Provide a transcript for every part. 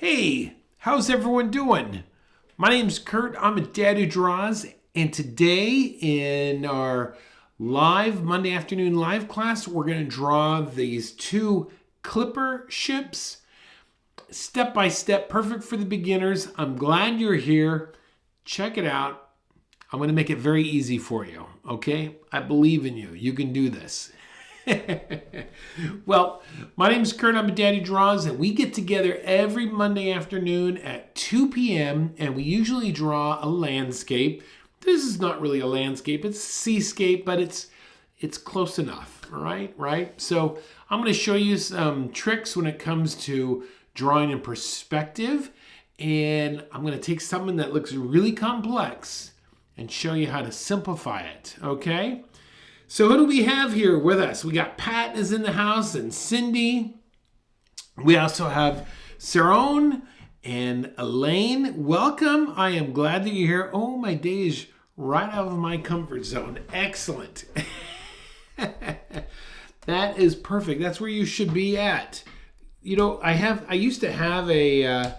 Hey, how's everyone doing? My name's Kurt. I'm a dad who draws, and today in our live Monday afternoon live class, we're going to draw these two clipper ships step by step, perfect for the beginners. I'm glad you're here. Check it out. I'm going to make it very easy for you, okay? I believe in you. You can do this. Well, my name's Kurt. I'm a dad who draws, and we get together every Monday afternoon at 2 p.m. and we usually draw a landscape. This is not really a landscape; it's a seascape, but it's close enough. All right, right. So I'm going to show you some tricks when it comes to drawing in perspective, and I'm going to take something that looks really complex and show you how to simplify it. Okay. So who do we have here with us? We got Pat is in the house and Cindy. We also have Saron and Elaine. Welcome. I am glad that you're here. Oh, my day is right out of my comfort zone. Excellent. That is perfect. That's where you should be at. You know, I used to have Elaine,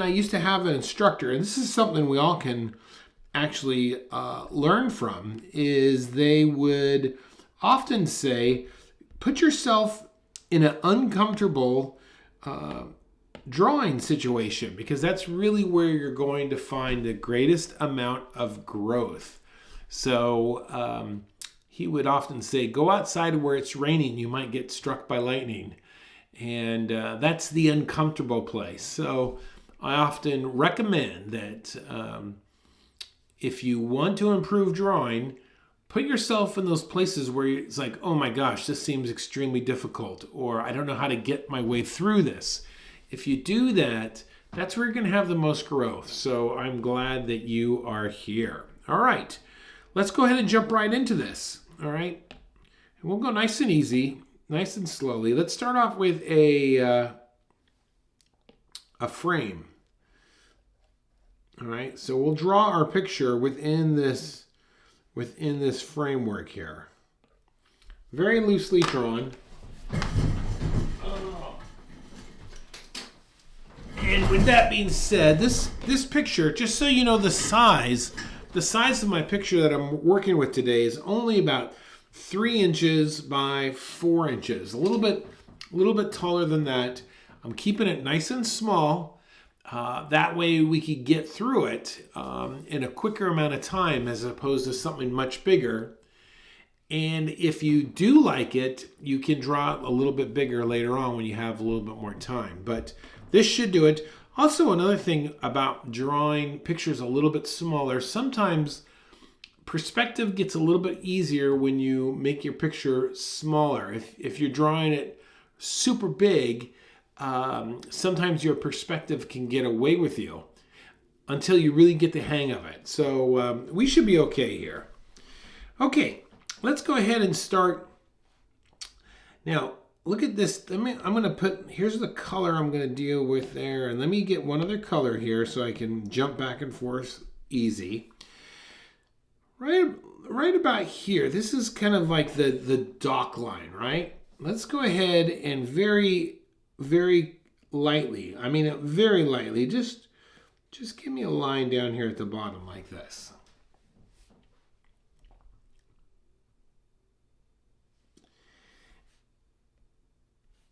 I used to have an instructor, and this is something we all can actually learn from, is they would often say, put yourself in an uncomfortable drawing situation, because that's really where you're going to find the greatest amount of growth. So he would often say, go outside where it's raining, you might get struck by lightning. And that's the uncomfortable place. So I often recommend that if you want to improve drawing, put yourself in those places where it's like, oh my gosh, this seems extremely difficult, or I don't know how to get my way through this. If you do that, that's where you're going to have the most growth. So I'm glad that you are here. All right, let's go ahead and jump right into this. All right, and we'll go nice and easy, nice and slowly. Let's start off with a frame. All right, so we'll draw our picture within this framework here. Very loosely drawn. And with that being said, this picture, just so you know the size of my picture that I'm working with today is only about 3 inches by 4 inches. A little bit taller than that. I'm keeping it nice and small. That way we could get through it in a quicker amount of time as opposed to something much bigger. And if you do like it, you can draw it a little bit bigger later on when you have a little bit more time. But this should do it. Also, another thing about drawing pictures a little bit smaller, sometimes perspective gets a little bit easier when you make your picture smaller. If you're drawing it super big, sometimes your perspective can get away with you until you really get the hang of it. So we should be okay here. Okay, let's go ahead and start. Now, look at this. Here's the color I'm going to deal with there. And let me get one other color here so I can jump back and forth easy. Right about here. This is kind of like the dock line, right? Let's go ahead and very lightly, very lightly, just give me a line down here at the bottom like this.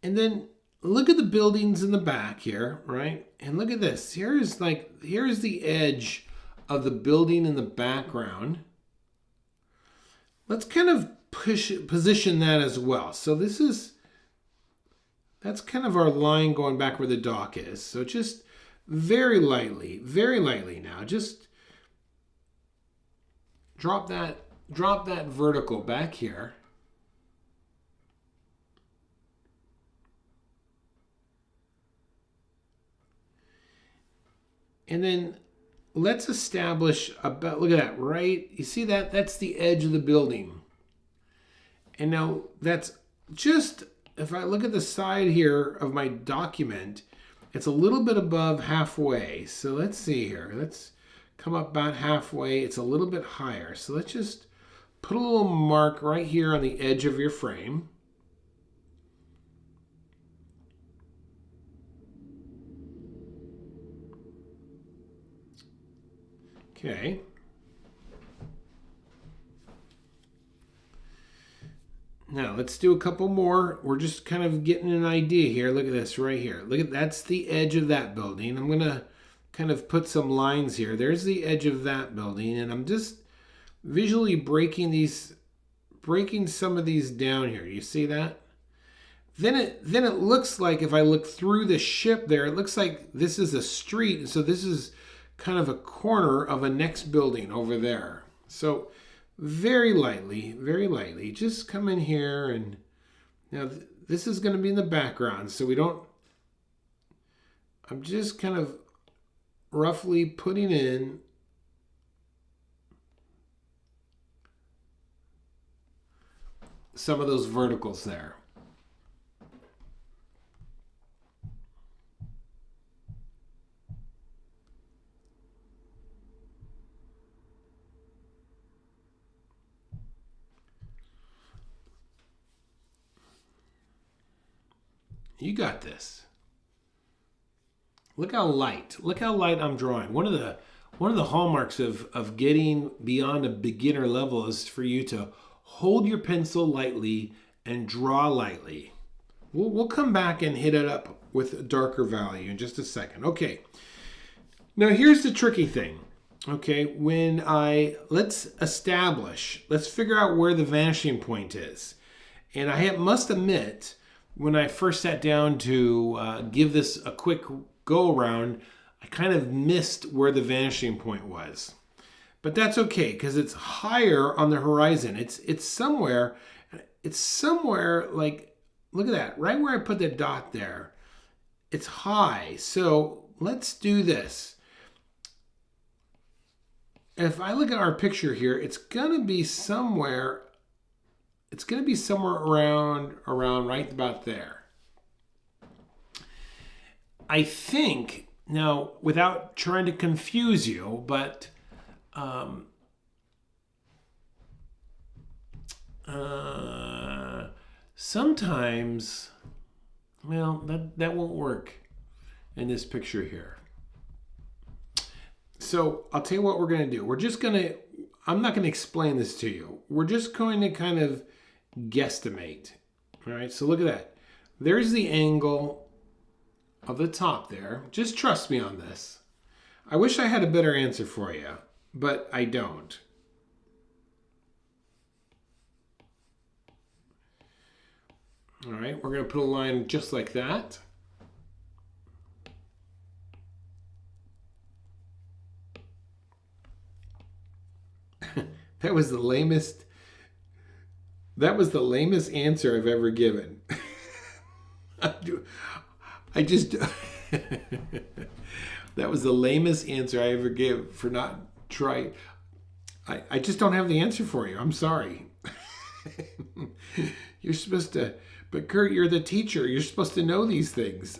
And then look at the buildings in the back here, right? And look at this. Here's the edge of the building in the background. Let's kind of position that as well. So that's kind of our line going back where the dock is. So just very lightly now. Just drop that vertical back here. And then let's establish look at that, right? You see that? That's the edge of the building. And now that's just, if I look at the side here of my document, it's a little bit above halfway. So let's see here. Let's come up about halfway. It's a little bit higher. So let's just put a little mark right here on the edge of your frame. Okay. Now let's do a couple more. We're just kind of getting an idea here. Look at this right here. Look at that's the edge of that building. I'm gonna kind of put some lines here. There's the edge of that building, and I'm just visually breaking some of these down here. You see that? Then it looks like if I look through the ship there, it looks like this is a street. So this is kind of a corner of a next building over there. So very lightly, just come in here, and now this is going to be in the background, so I'm just kind of roughly putting in some of those verticals there. You got this. Look how light I'm drawing. One of the hallmarks of getting beyond a beginner level is for you to hold your pencil lightly and draw lightly. We'll come back and hit it up with a darker value in just a second. Okay. Now here's the tricky thing. Okay, let's figure out where the vanishing point is. And I must admit, when I first sat down to give this a quick go around, I kind of missed where the vanishing point was. But that's okay, because it's higher on the horizon. It's somewhere like, look at that, right where I put the dot there. It's high. So let's do this. If I look at our picture here, it's gonna be somewhere around right about there. I think, now, without trying to confuse you, but sometimes, well, that won't work in this picture here. So I'll tell you what we're going to do. I'm not going to explain this to you. We're just going to kind of guesstimate. All right, so look at that. There's the angle of the top there. Just trust me on this. I wish I had a better answer for you, but I don't. All right, we're going to put a line just like that. That was the lamest answer I've ever given. That was the lamest answer I ever give for not trying. I just don't have the answer for you. I'm sorry. You're supposed to, but Kurt, you're the teacher. You're supposed to know these things.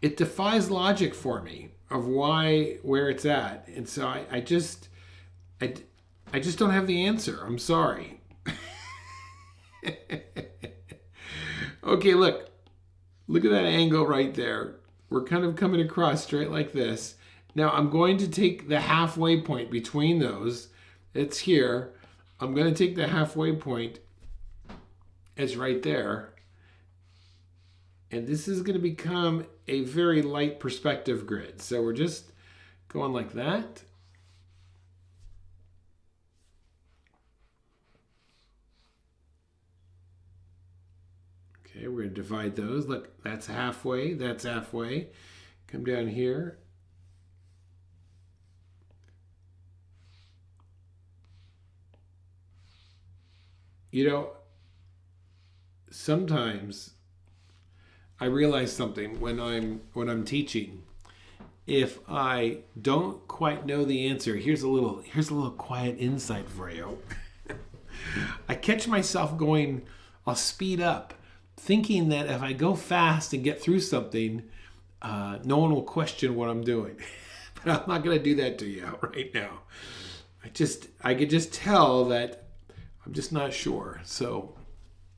It defies logic for me of where it's at. And so I just don't have the answer. I'm sorry. Okay, look at that angle right there. We're kind of coming across straight like this. Now I'm going to take the halfway point between those. It's here. I'm going to take the halfway point. It's right there. And this is going to become a very light perspective grid. So we're just going like that. Okay, we're going to divide those. Look, that's halfway. That's halfway. Come down here. You know, sometimes I realize something when I'm teaching. If I don't quite know the answer, here's a little quiet insight for you. I catch myself going, I'll speed up, thinking that if I go fast and get through something, no one will question what I'm doing. But I'm not going to do that to you right now. I could just tell that I'm just not sure. So,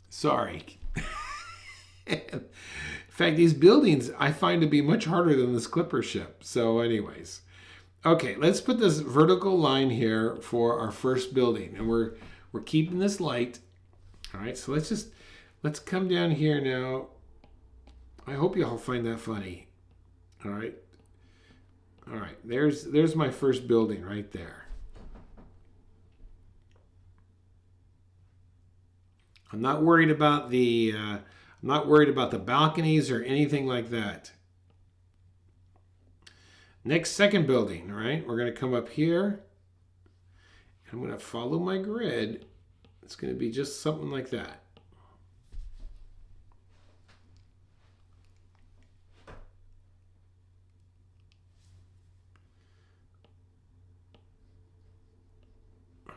sorry. In fact, these buildings I find to be much harder than this clipper ship. So anyways, Okay, let's put this vertical line here for our first building, and we're keeping this light. All right, so let's come down here now. I hope you all find that funny. All right. All right, there's my first building right there. I'm not worried about the balconies or anything like that. Next, second building, all right? We're going to come up here. I'm going to follow my grid. It's going to be just something like that.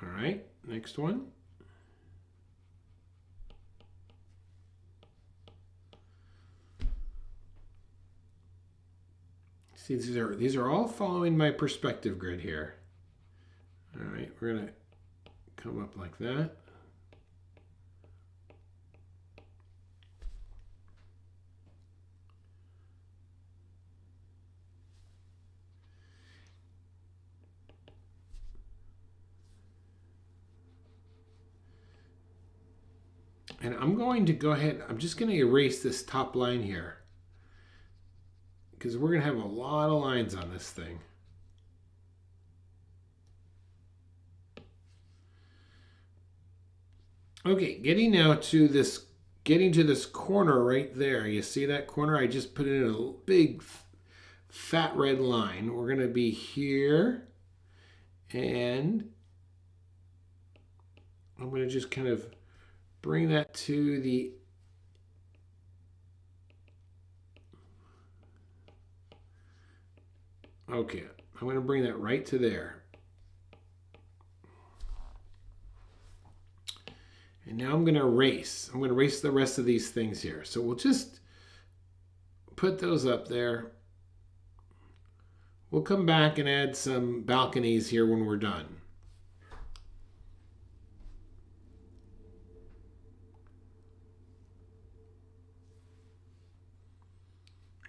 All right, next one. See, these are all following my perspective grid here. All right, we're going to come up like that. And I'm going to go ahead, I'm just going to erase this top line here, because we're going to have a lot of lines on this thing. Okay, getting to this corner right there. You see that corner? I just put it in a big fat red line. We're going to be here, and I'm going to just kind of bring that to the okay, I'm going to bring that right to there. And now I'm going to erase. I'm going to erase the rest of these things here. So we'll just put those up there. We'll come back and add some balconies here when we're done.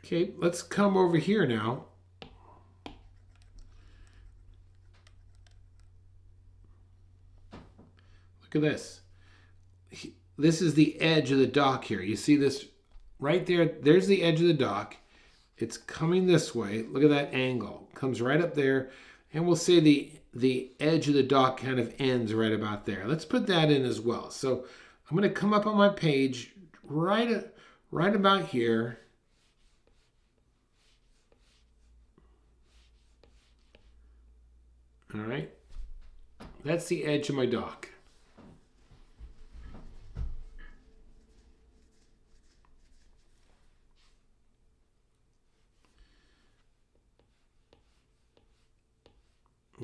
Okay, let's come over here now. Look at this. This is the edge of the dock here. You see this right there? There's the edge of the dock. It's coming this way. Look at that angle. Comes right up there. And we'll say the edge of the dock kind of ends right about there. Let's put that in as well. So I'm going to come up on my page right about here. All right. That's the edge of my dock.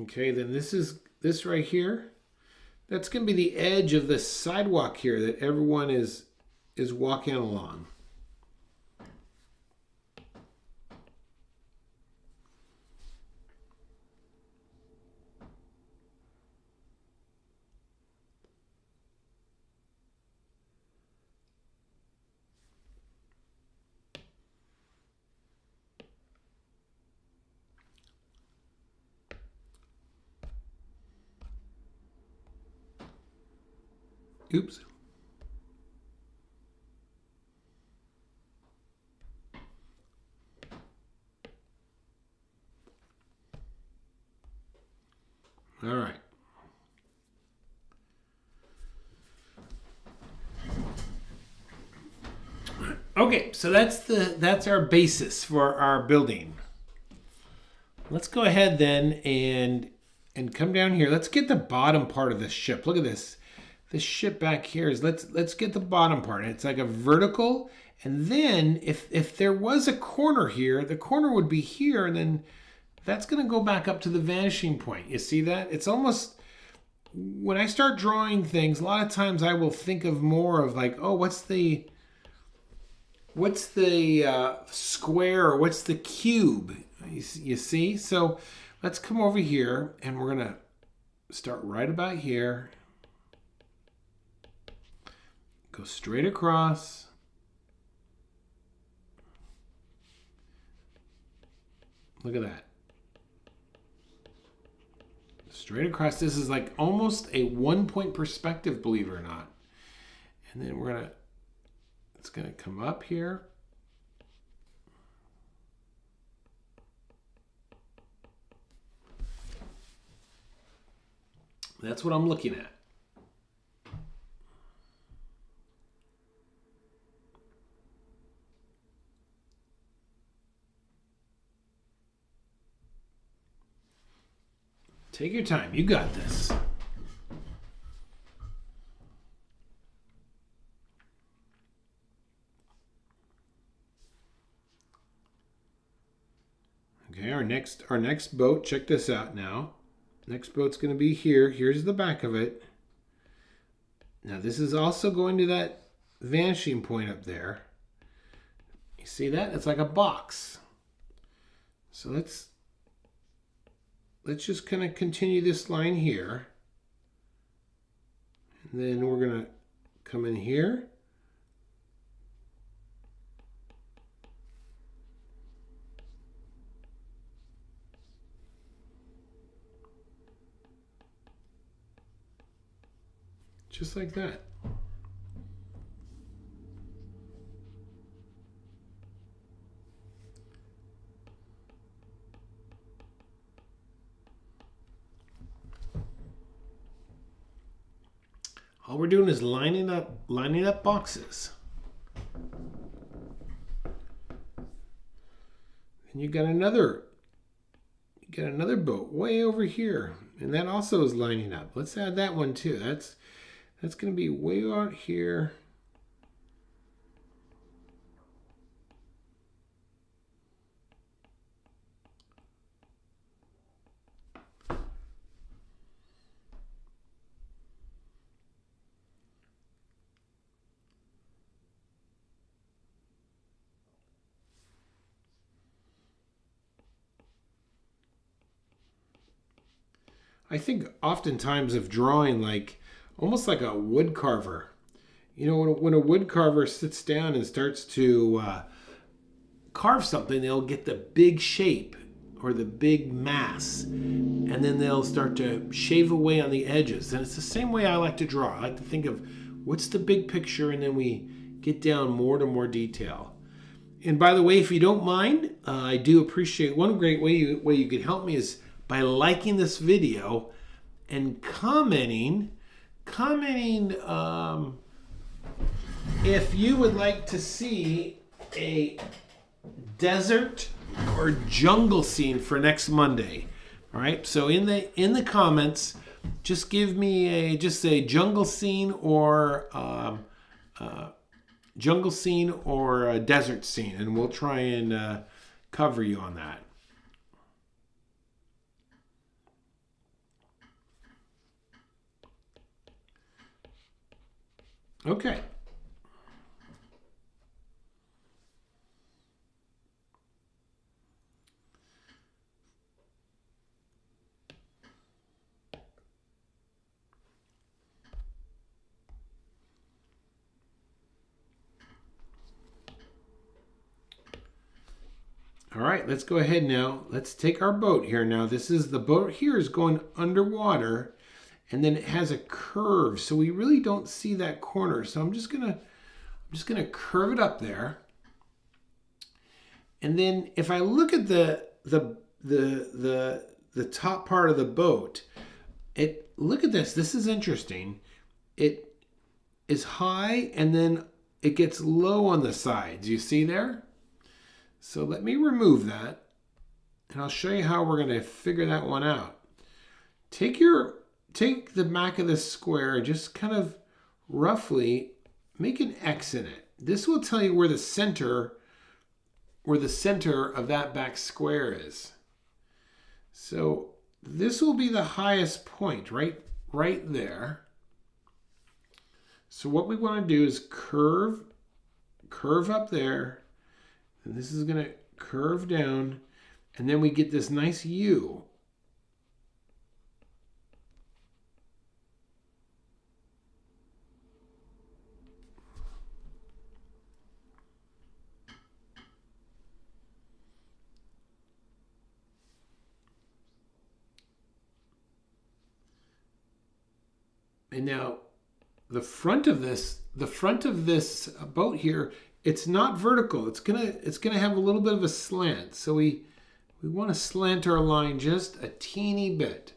Okay, then this right here. That's going to be the edge of the sidewalk here that everyone is walking along. Oops. All right. Okay, so that's our basis for our building. Let's go ahead then and come down here. Let's get the bottom part of this ship. Look at this. This ship back here is let's get the bottom part. It's like a vertical, and then if there was a corner here, the corner would be here, and then that's going to go back up to the vanishing point. You see that? It's almost, when I start drawing things, a lot of times I will think of more of like, oh, what's the square, or what's the cube? You see? So let's come over here, and we're going to start right about here. Go straight across. Look at that. Straight across. This is like almost a 1-point perspective, believe it or not. And then it's gonna come up here. That's what I'm looking at. Take your time. You got this. Okay, our next boat, check this out now. Next boat's going to be here. Here's the back of it. Now this is also going to that vanishing point up there. You see that? It's like a box. So let's just kind of continue this line here. And then we're going to come in here. Just like that. All we're doing is lining up boxes. And you got another boat way over here, and that also is lining up. Let's add that one too. That's going to be way out here. I think oftentimes of drawing like almost like a wood carver. You know, when a wood carver sits down and starts to carve something, they'll get the big shape or the big mass, and then they'll start to shave away on the edges. And it's the same way I like to draw. I like to think of what's the big picture, and then we get down more to more detail. And by the way, if you don't mind, I do appreciate one great way you could help me is by liking this video and commenting if you would like to see a desert or jungle scene for next Monday. All right, so in the comments, just give me a jungle scene or a desert scene, and we'll try and cover you on that. Okay. All right, let's go ahead now. Let's take our boat here now. The boat here is going underwater, and then it has a curve, so we really don't see that corner. So I'm just gonna curve it up there, and then if I look at the top part of the boat, look at this. This is interesting. It is high, and then it gets low on the sides. You see there? So let me remove that, and I'll show you how we're going to figure that one out. Take the back of this square and just kind of roughly make an X in it. This will tell you where the center of that back square is. So this will be the highest point right there. So what we want to do is curve up there, and this is going to curve down, and then we get this nice U. And now the front of this boat here, it's not vertical. It's gonna have a little bit of a slant. So we want to slant our line just a teeny bit.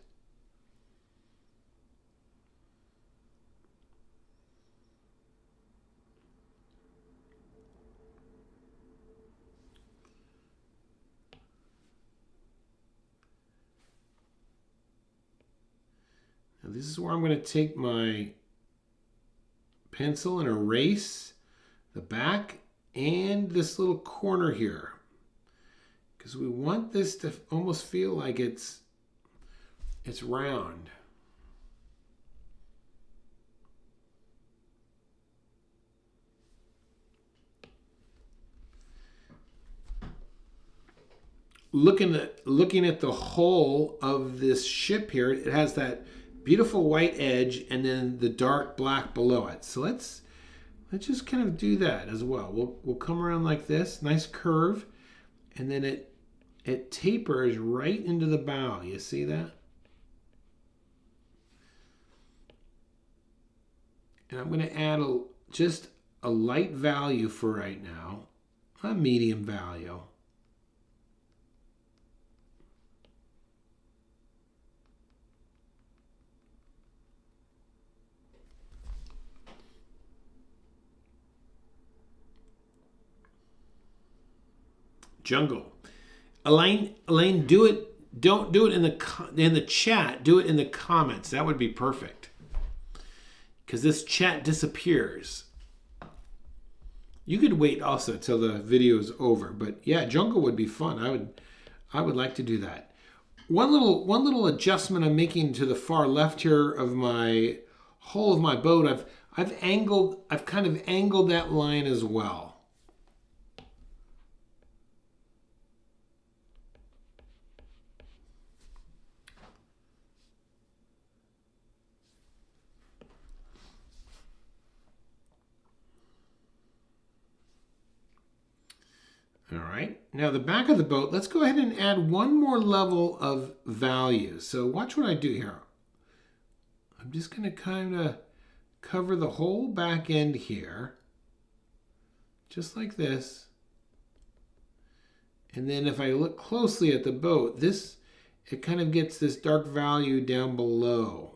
Now this is where I'm going to take my pencil and erase the back and this little corner here, because we want this to almost feel like it's round. Looking at the hull of this ship here, it has that beautiful white edge and then the dark black below it. So let's just kind of do that as well. We'll come around like this, nice curve, and then it tapers right into the bow. You see that? And I'm going to add just a light value for right now, a medium value. Jungle. Elaine, do it. Don't do it in the chat. Do it in the comments. That would be perfect. Because this chat disappears. You could wait also till the video is over, but yeah, jungle would be fun. I would like to do that. One little adjustment I'm making to the far left here of my hull of my boat. I've kind of angled that line as well. All right, now the back of the boat, let's go ahead and add one more level of value. So watch what I do here. I'm just going to kind of cover the whole back end here, just like this. And then if I look closely at the boat, it kind of gets this dark value down below.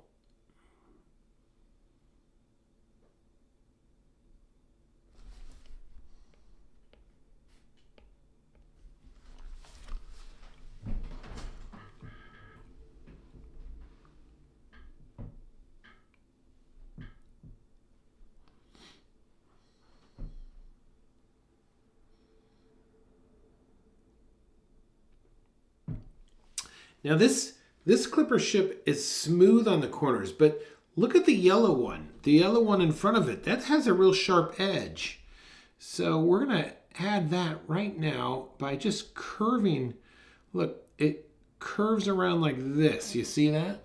Now this clipper ship is smooth on the corners, but look at the yellow one. The yellow one in front of it, that has a real sharp edge. So we're gonna add that right now by just curving. Look, it curves around like this. You see that?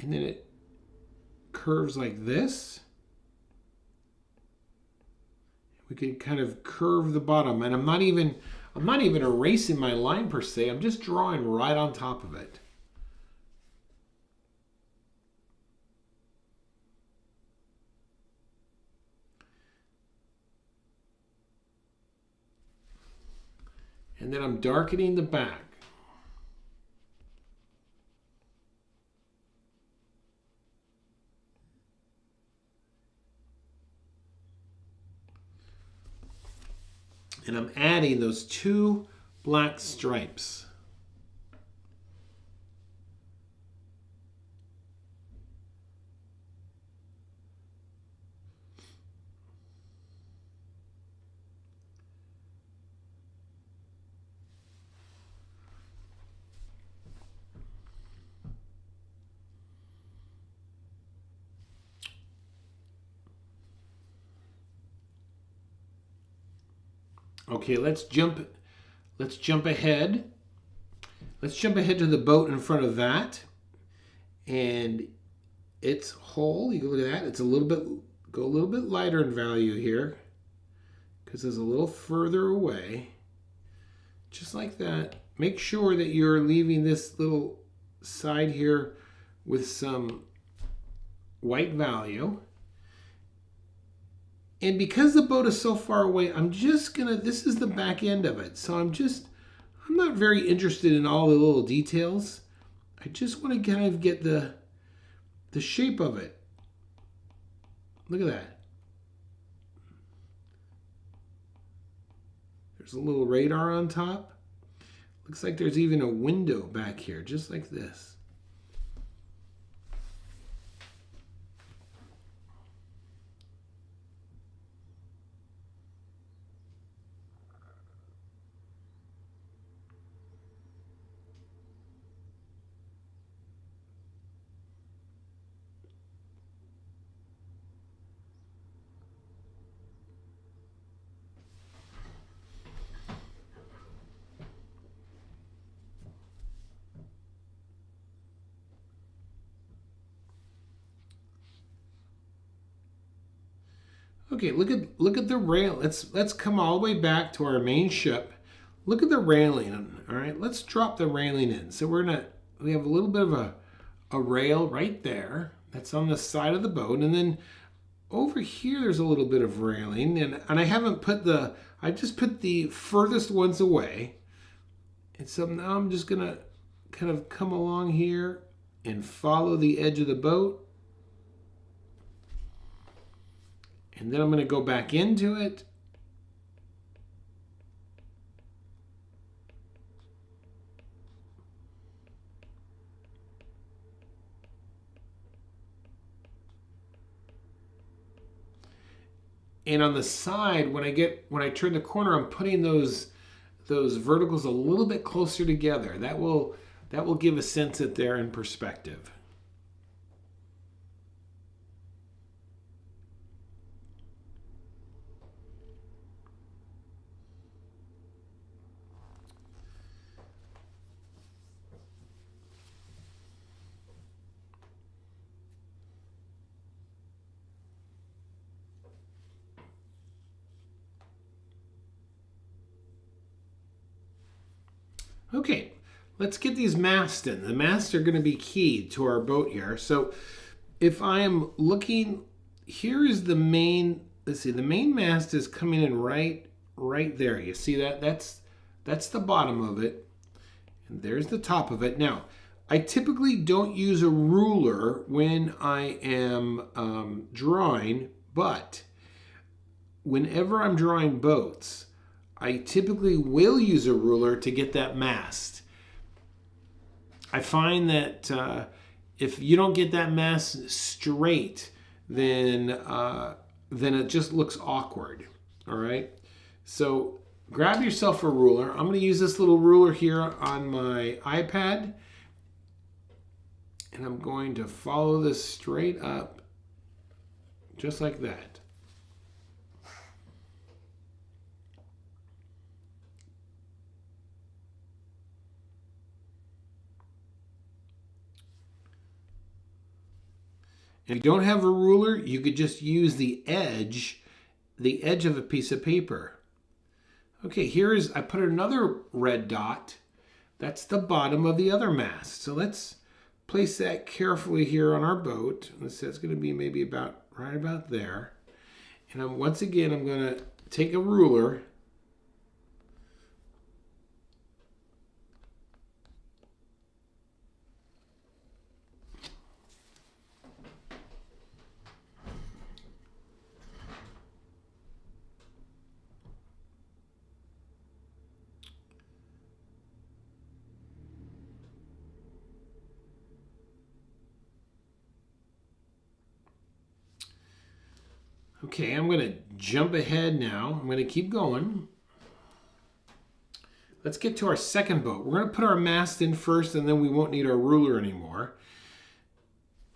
And then it curves like this. We could kind of curve the bottom, and I'm not even erasing my line per se. I'm just drawing right on top of it. And then I'm darkening the back. And I'm adding those two black stripes. Okay, let's jump ahead. Let's jump ahead to the boat in front of that. And its hull, you can look at that, it's go a little bit lighter in value here because it's a little further away. Just like that. Make sure that you're leaving this little side here with some white value. And because the boat is so far away, I'm just gonna, this is the back end of it. So I'm not very interested in all the little details. I just want to kind of get the shape of it. Look at that. There's a little radar on top. Looks like there's even a window back here, just like this. Okay, look at the rail. Let's come all the way back to our main ship. Look at the railing. All right, let's drop the railing in. So we have a little bit of a rail right there. That's on the side of the boat, and then over here there's a little bit of railing, and I haven't put I just put the furthest ones away. And so now I'm just gonna kind of come along here and follow the edge of the boat. And then I'm going to go back into it. And on the side, when I turn the corner, I'm putting those verticals a little bit closer together. That will give a sense that they're in perspective. Okay, let's get these masts in. The masts are going to be key to our boat here. So if I am looking, here is the main, let's see, the main mast is coming in right there. You see that? That's the bottom of it. And there's the top of it. Now, I typically don't use a ruler when I am drawing, but whenever I'm drawing boats, I typically will use a ruler to get that mast. I find that if you don't get that mast straight, then it just looks awkward. All right. So grab yourself a ruler. I'm going to use this little ruler here on my iPad, and I'm going to follow this straight up, just like that. If you don't have a ruler, you could just use the edge of a piece of paper. Okay, I put another red dot. That's the bottom of the other mast. So let's place that carefully here on our boat. Let's say it's going to be maybe right about there. And once again, I'm going to take a ruler. Okay, I'm going to jump ahead now. I'm going to keep going. Let's get to our second boat. We're going to put our mast in first, and then we won't need our ruler anymore.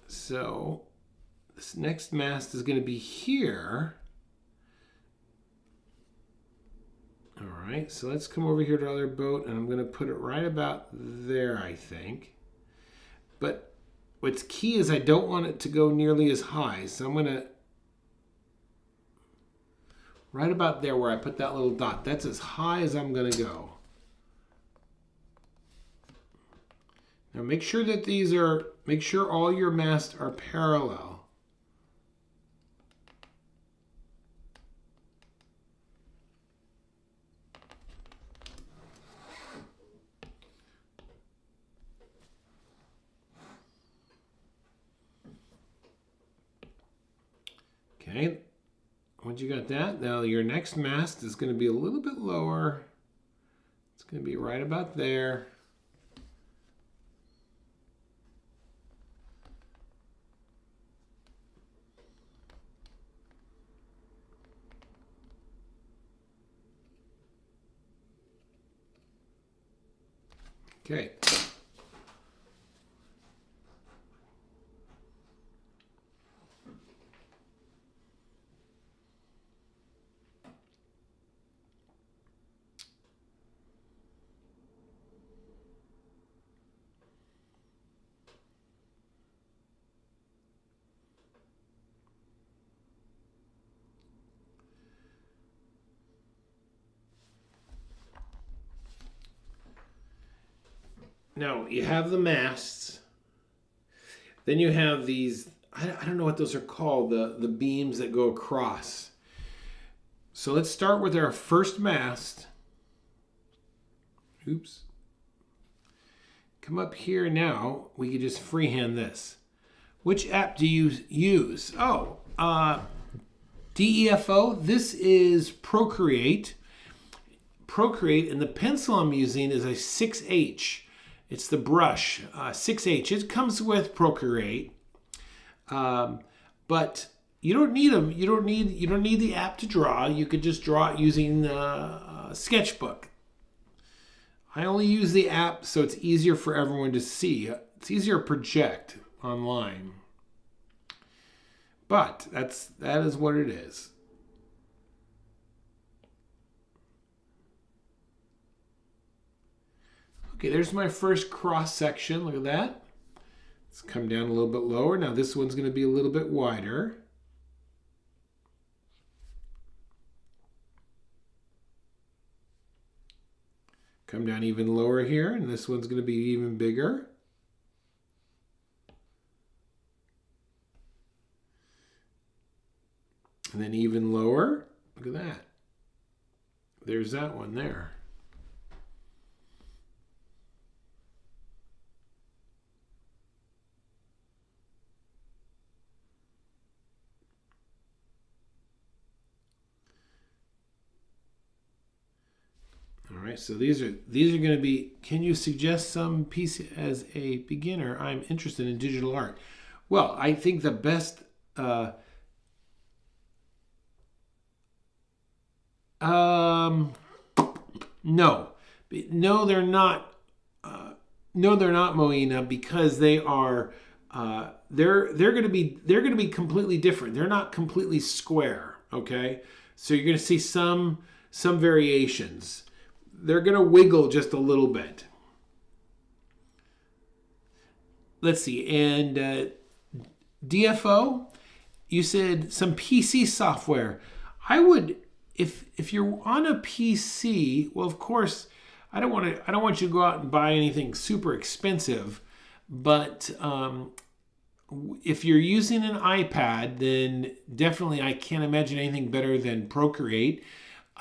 So this next mast is going to be here. All right, so let's come over here to our other boat, and I'm going to put it right about there, I think. But what's key is I don't want it to go nearly as high, so I'm going to right about there where I put that little dot. That's as high as I'm going to go. Now make sure that make sure all your masts are parallel. Okay, once you got that, now your next mast is going to be a little bit lower. It's going to be right about there. Okay. Now you have the masts. Then you have these, I don't know what those are called, the beams that go across. So let's start with our first mast. Oops. Come up here now. We can just freehand this. Which app do you use? Oh, DEFO. This is Procreate. Procreate, and the pencil I'm using is a 6H. It's the brush, 6H. It comes with Procreate, but you don't need them. You don't need the app to draw. You could just draw it using sketchbook. I only use the app so it's easier for everyone to see. It's easier to project online. But that is what it is. Okay, there's my first cross section. Look at that. Let's come down a little bit lower. Now this one's going to be a little bit wider. Come down even lower here, and this one's going to be even bigger. And then even lower. Look at that. There's that one there. All right, so these are going to be, can you suggest some piece as a beginner? I'm interested in digital art. Well, I think the best, no, they're not. No, they're not, Moina, because they are. They're going to be completely different. They're not completely square. Okay, so you're going to see some variations. They're going to wiggle just a little bit. Let's see. And DFO, you said some PC software. I would, if you're on a PC, well, of course, I don't want you to go out and buy anything super expensive, but if you're using an iPad, then definitely I can't imagine anything better than Procreate.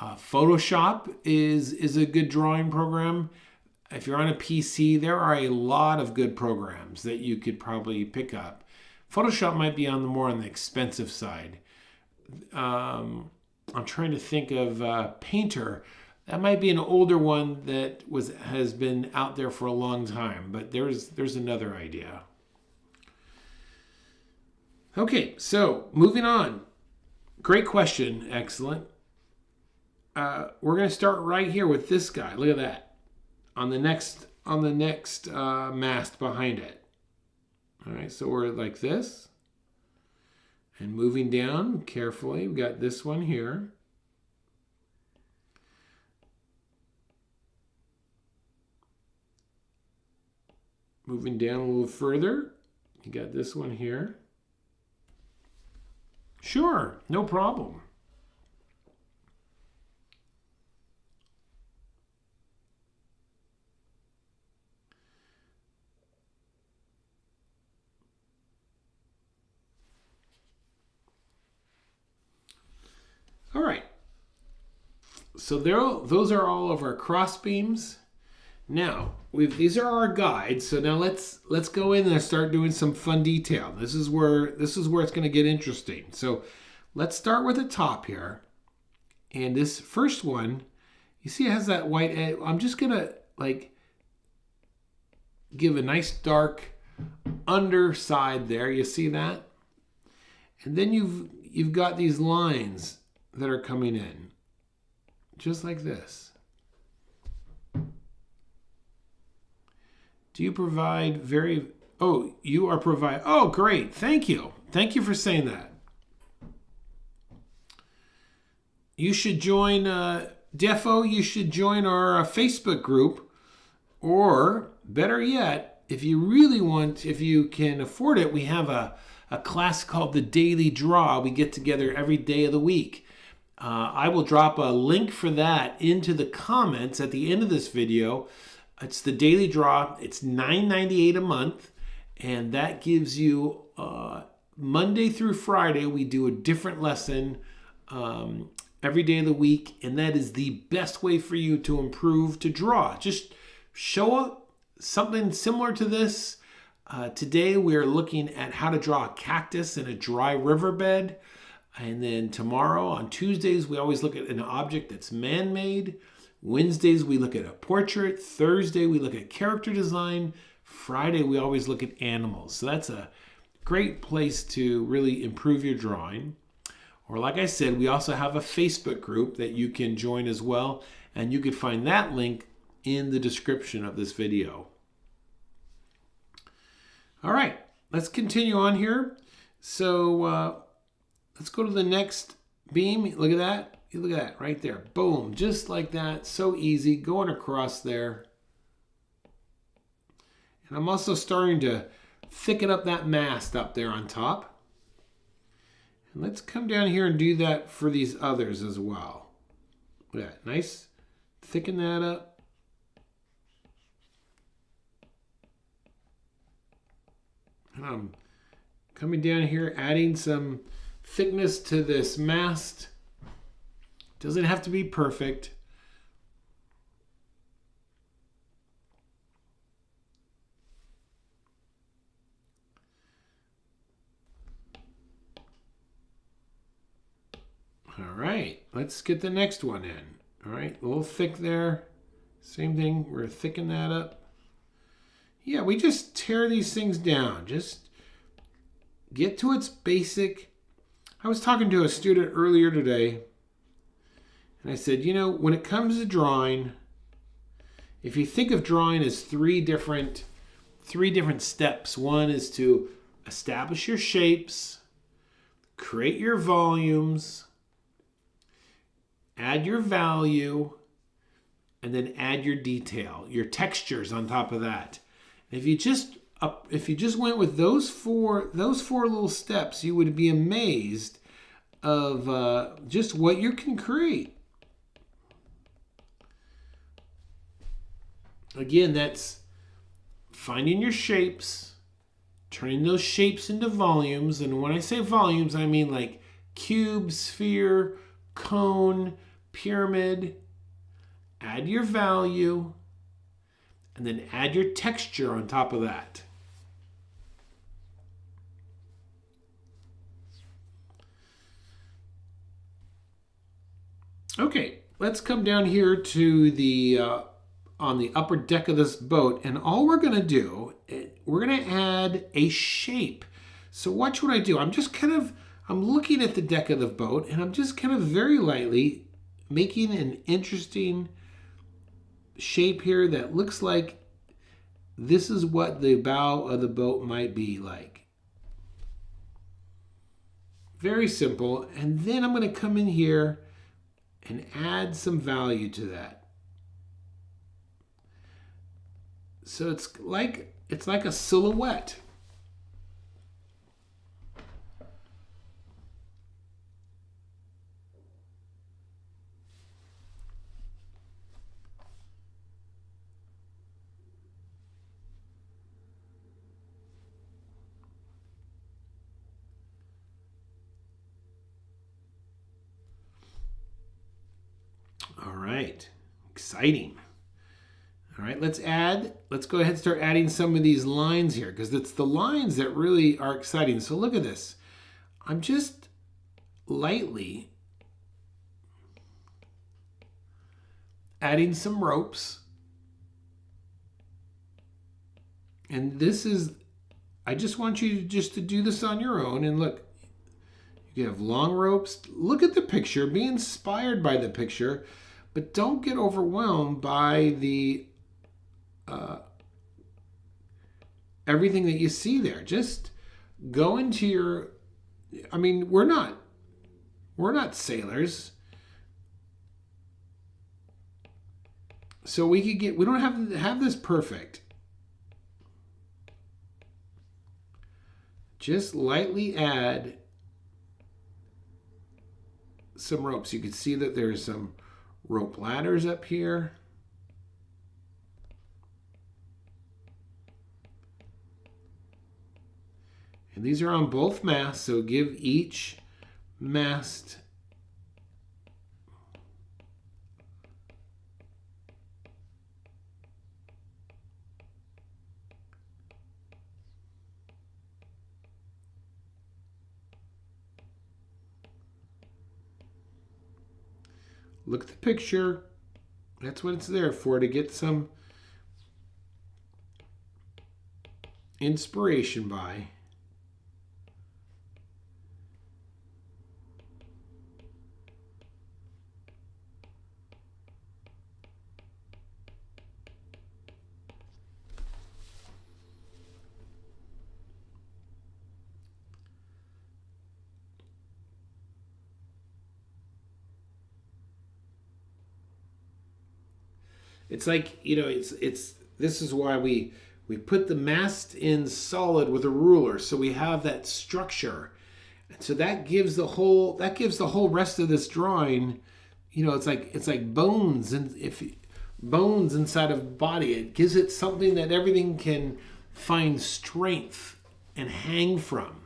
Photoshop is a good drawing program. If you're on a PC, there are a lot of good programs that you could probably pick up. Photoshop might be more on the expensive side. I'm trying to think of Painter. That might be an older one that has been out there for a long time, but there's another idea. Okay, so moving on. Great question, excellent. We're going to start right here with this guy. Look at that. On the next mast behind it. All right, so we're like this. And moving down carefully, we got this one here. Moving down a little further, you got this one here. Sure, no problem. All right, so those are all of our cross beams. Now these are our guides. So now let's go in and start doing some fun detail. This is where it's going to get interesting. So Let's start with the top here. And this first one, you see it has that white edge. I'm just gonna like give a nice dark underside there. You see that? And then you've got these lines that are coming in, just like this. Do you provide you are provide, oh great, thank you. Thank you for saying that. You should join, Defo, you should join our Facebook group, or better yet, if you really want, if you can afford it, we have a class called the Daily Draw. We get together every day of the week. I will drop a link for that into the comments at the end of this video. It's the Daily Draw. It's $9.98 a month, and that gives you Monday through Friday. We do a different lesson every day of the week, and that is the best way for you to improve to draw. Just show up something similar to this. Today we're looking at how to draw a cactus in a dry riverbed, and then tomorrow on Tuesdays we always look at an object that's man-made. Wednesdays we look at a portrait. Thursday we look at character design. Friday we always look at animals. So that's a great place to really improve your drawing. Or like I said, we also have a Facebook group that you can join as well, and you could find that link in the description of this video. All right, let's continue on here. So let's go to the next beam. Look at that. Look at that right there. Boom, just like that. So easy, going across there. And I'm also starting to thicken up that mast up there on top. And let's come down here and do that for these others as well. Look at that. Nice. Thicken that up. And I'm coming down here, adding some thickness to this mast. Doesn't have to be perfect. All right, let's get the next one in. All right, a little thick there. Same thing, we're thickening that up. Yeah, we just tear these things down. Just get to its basic. I was talking to a student earlier today, and I said, you know, when it comes to drawing, if you think of drawing as three different steps. One is to establish your shapes, create your volumes, add your value, and then add your detail, your textures on top of that. And if you just went with those four little steps, you would be amazed of just what you can create. Again, that's finding your shapes, turning those shapes into volumes. And when I say volumes, I mean like cube, sphere, cone, pyramid. Add your value, and then add your texture on top of that. Okay, let's come down here to the on the upper deck of this boat, and all we're going to do, we're going to add a shape. So watch what I do. I'm looking at the deck of the boat, and I'm just kind of very lightly making an interesting shape here that looks like this is what the bow of the boat might be like. Very simple. And then I'm going to come in here and add some value to that. So it's like a silhouette. All right, exciting. All right, let's go ahead and start adding some of these lines here, because it's the lines that really are exciting. So look at this. lightly adding some ropes. And this is, I just want you just to do this on your own. And look, you have long ropes. Look at the picture, be inspired by the picture, but don't get overwhelmed by the everything that you see there. Just go into your, I mean, we're not sailors. So we don't have to have this perfect. Just lightly add some ropes. You can see that there's some rope ladders up here. And these are on both masts, so give each mast look at the picture. That's what it's there for, to get some inspiration by. It's like, it's this is why we put the mast in solid with a ruler, so we have that structure. And so that gives the whole rest of this drawing, it's like bones, and if bones inside of a body, it gives it something that everything can find strength and hang from.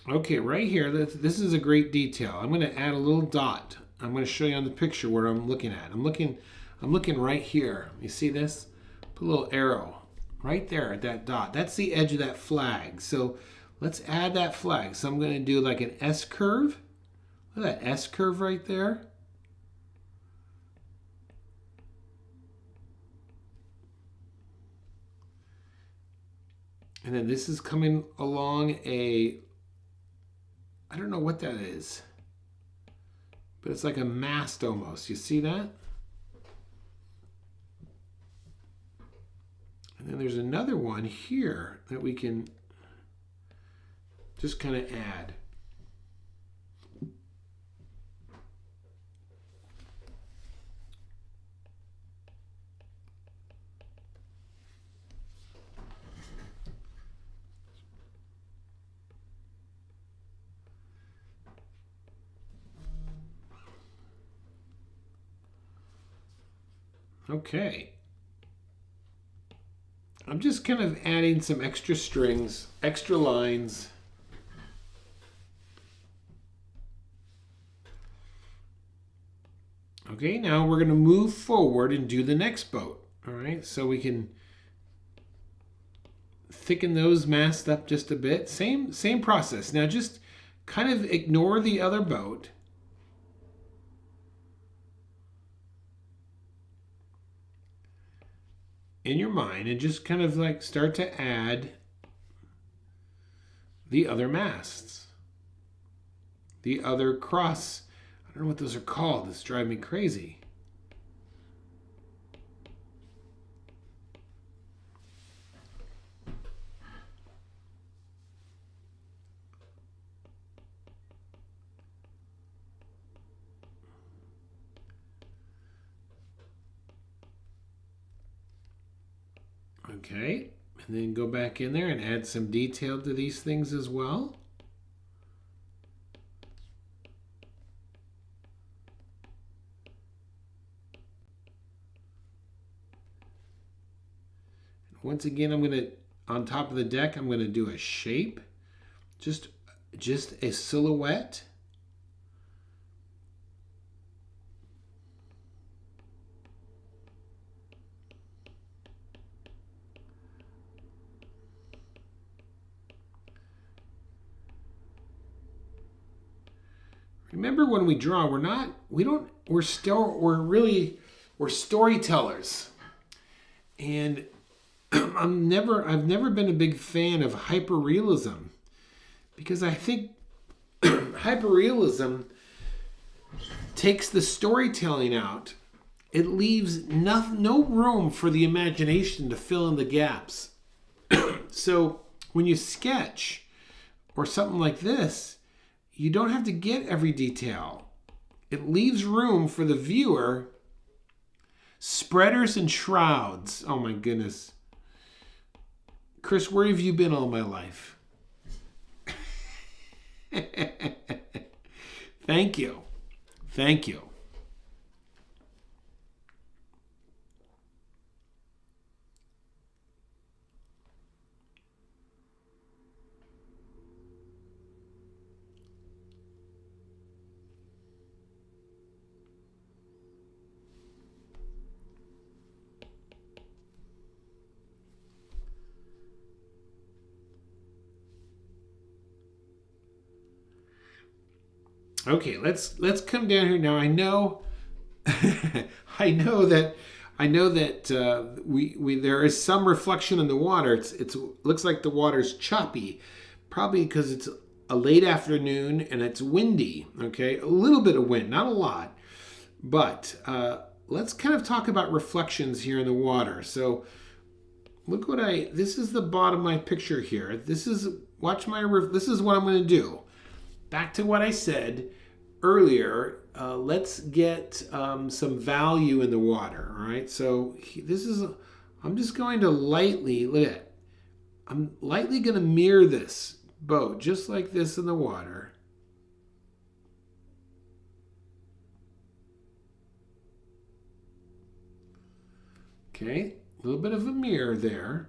Okay, right here, this is a great detail. I'm going to add a little dot. I'm going to show you on the picture where I'm looking at. I'm looking right here. You see this? Put a little arrow right there at that dot. That's the edge of that flag. So let's add that flag. So I'm going to do like an S curve. Look at that S curve right there. And then this is coming along I don't know what that is, but it's like a mast almost. You see that? And then there's another one here that we can just kind of add. Okay. I'm just kind of adding some extra strings, extra lines. Okay, now we're going to move forward and do the next boat. All right, so we can thicken those masts up just a bit. Same process. Now just kind of ignore the other boat. In your mind, and just kind of like start to add the other masts, the other cross. I don't know what those are called. It's driving me crazy. Okay, and then go back in there and add some detail to these things as well. once again, I'm going to, on top of the deck, I'm going to do a shape, just a silhouette. Remember, when we draw, we're storytellers. And I've never been a big fan of hyperrealism, because I think hyperrealism takes the storytelling out. It leaves no room for the imagination to fill in the gaps. So when you sketch or something like this, you don't have to get every detail. It leaves room for the viewer. Spreaders and shrouds. Oh my goodness. Chris, where have you been all my life? Thank you. Thank you. Okay, let's come down here now. I know that there is some reflection in the water. It looks like the water's choppy, probably because it's a late afternoon and it's windy. Okay, a little bit of wind, not a lot, but let's kind of talk about reflections here in the water. So look this is the bottom of my picture here. This is what I'm going to do. Back to what I said earlier, let's get some value in the water, all right? So I'm just going to lightly, look at it. I'm lightly going to mirror this boat, just like this in the water. Okay, a little bit of a mirror there.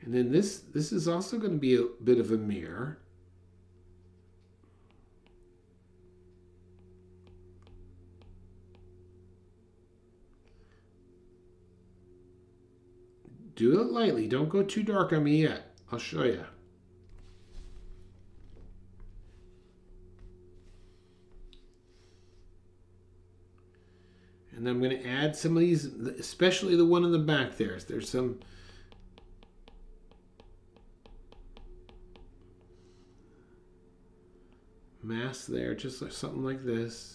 And then this is also going to be a bit of a mirror. Do it lightly. Don't go too dark on me yet. I'll show you. And I'm going to add some of these, especially the one in the back there. There's some masts there, just like something like this.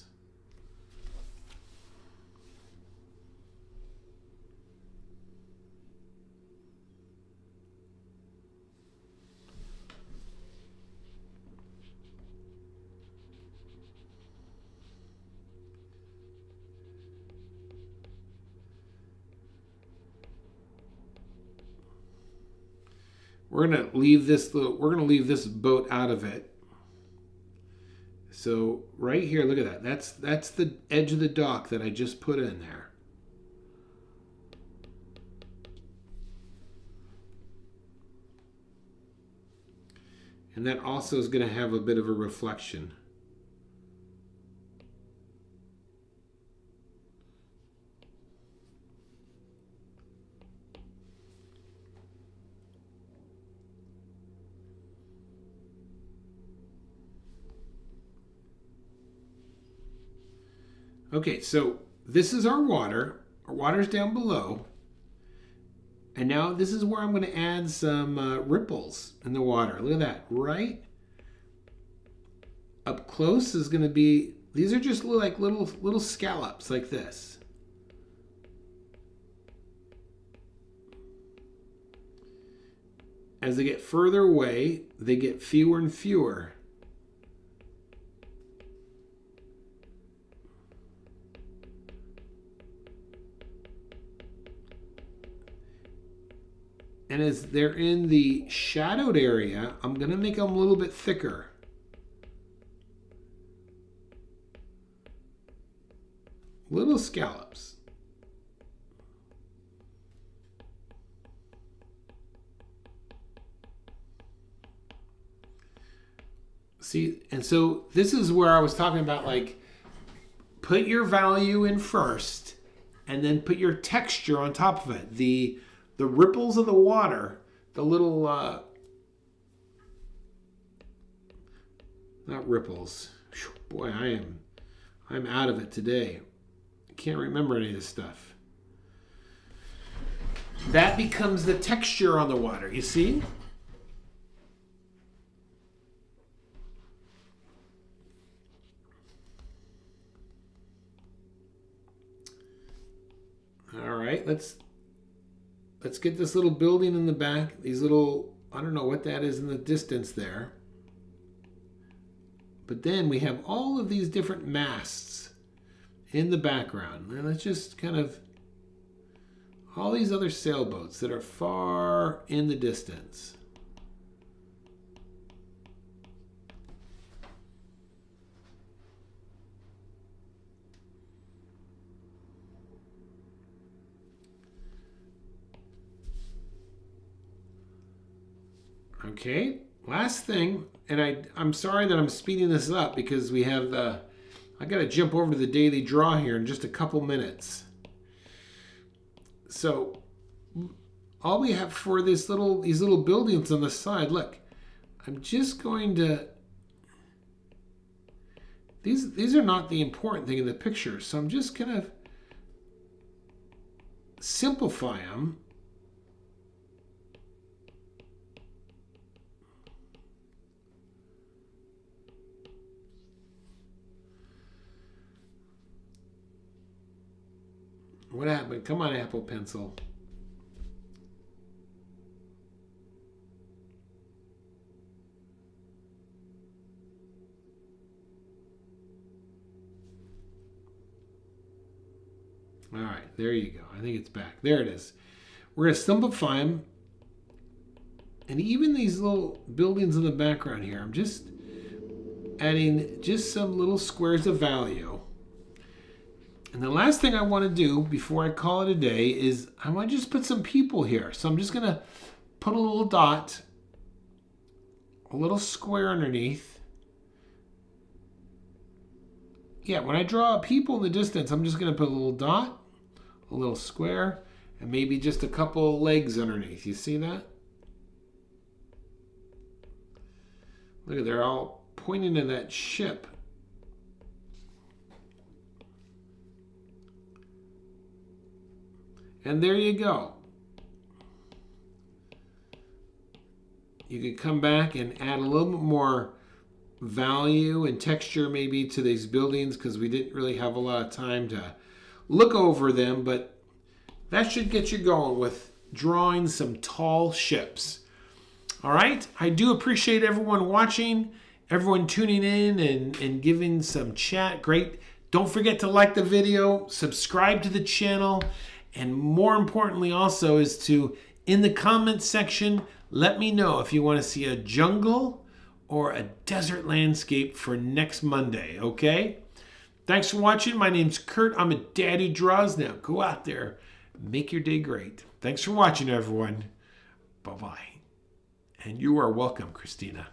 We're going to leave this boat out of it. So right here, look at that. That's the edge of the dock that I just put in there. And that also is going to have a bit of a reflection. Okay, so this is our water. Our water's down below. And now this is where I'm going to add some ripples in the water. Look at that. Right up close is going to be, these are just like little scallops like this. As they get further away, they get fewer and fewer. And as they're in the shadowed area, I'm going to make them a little bit thicker. Little scallops. See, and so this is where I was talking about, like, put your value in first and then put your texture on top of it. The ripples of the water, the little, not ripples. Boy, I'm out of it today. I can't remember any of this stuff. That becomes the texture on the water, you see? All right, let's get this little building in the back. These little, I don't know what that is in the distance there. But then we have all of these different masts in the background. And let's just kind of, all these other sailboats that are far in the distance. Okay, last thing, and I'm sorry that I'm speeding this up because we have I got to jump over to the daily draw here in just a couple minutes. So all we have for these little buildings on the side, look, I'm just going to, these are not the important thing in the picture, so I'm just going to simplify them. What happened? Come on, Apple Pencil. All right, there you go. I think it's back. There it is. We're going to simplify them. And even these little buildings in the background here, I'm just adding just some little squares of value. And the last thing I want to do before I call it a day is I want to just put some people here. So I'm just going to put a little dot, a little square underneath. Yeah, when I draw people in the distance, I'm just going to put a little dot, a little square, and maybe just a couple legs underneath. You see that? Look at, they're all pointing to that ship. And there you go. You could come back and add a little bit more value and texture maybe to these buildings because we didn't really have a lot of time to look over them, but that should get you going with drawing some tall ships. All right, I do appreciate everyone watching, everyone tuning in and giving some chat. Great. Don't forget to like the video, subscribe to the channel, and more importantly also is to, in the comments section, let me know if you want to see a jungle or a desert landscape for next Monday, okay? Thanks for watching. My name's Kurt. I'm a dad who draws. Now go out there, make your day great. Thanks for watching, everyone. Bye-bye. And you are welcome, Christina.